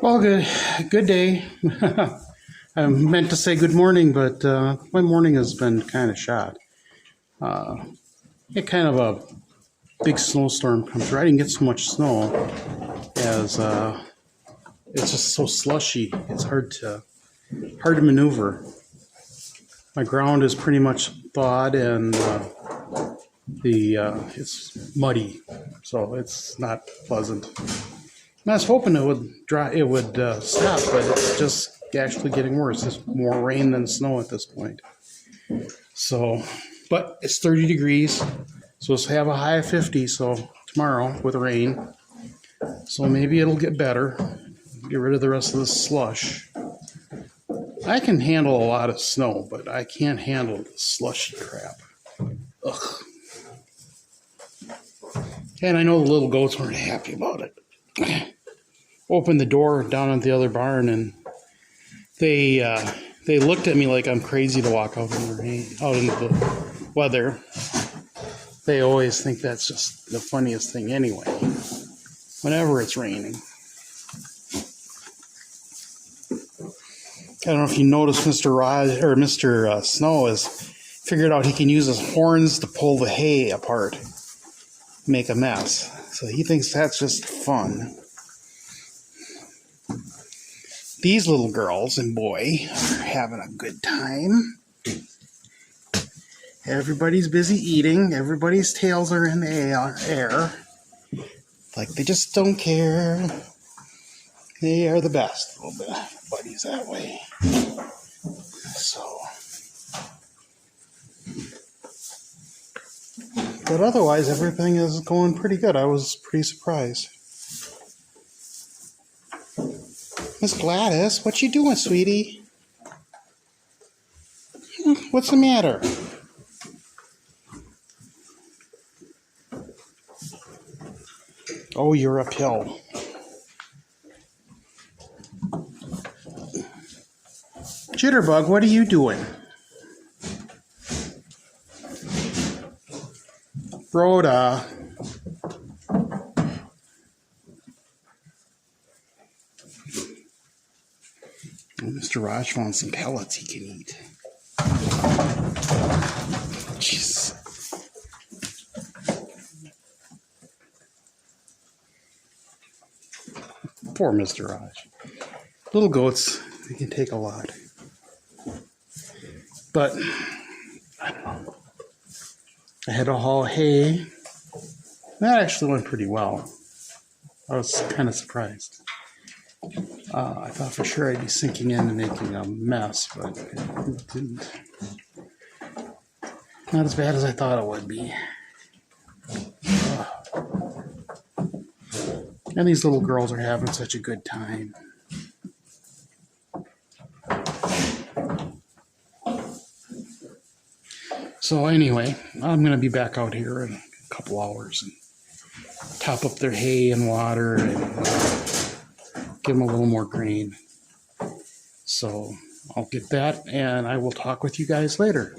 Well, good day. I meant to say good morning, but my morning has been kind of shot. It kind of a big snowstorm comes through. I didn't get so much snow as it's just so slushy. It's hard to maneuver. My ground is pretty much thawed, and it's muddy, so it's not pleasant. I was hoping it would stop, but it's just actually getting worse. It's more rain than snow at this point. So, but it's 30 degrees. Supposed to have a high of 50, so tomorrow with rain. So maybe it'll get better. Get rid of the rest of the slush. I can handle a lot of snow, but I can't handle the slushy crap. Ugh. And I know the little goats weren't happy about it. Opened the door down at the other barn, and they looked at me like I'm crazy to walk out in the rain, out into the weather. They always think that's just the funniest thing anyway, whenever it's raining. I don't know if you noticed, Mr. Snow has figured out he can use his horns to pull the hay apart, make a mess. So he thinks that's just fun. These little girls and boy are having a good time. Everybody's busy eating. Everybody's tails are in the air. Like they just don't care. They are the best little buddies that way. So, but otherwise everything is going pretty good. I was pretty surprised. Miss Gladys, what you doing, sweetie? What's the matter? Oh, you're uphill. Jitterbug, what are you doing? Rhoda. Mr. Raj found some pellets he can eat. Jeez. Poor Mr. Raj. Little goats, they can take a lot. But, I don't know. I had to haul hay. That actually went pretty well. I was kind of surprised. I thought for sure I'd be sinking in and making a mess, but it didn't. Not as bad as I thought it would be. And these little girls are having such a good time. So anyway, I'm going to be back out here in a couple hours and top up their hay and water and give them a little more grain. So I'll get that and I will talk with you guys later.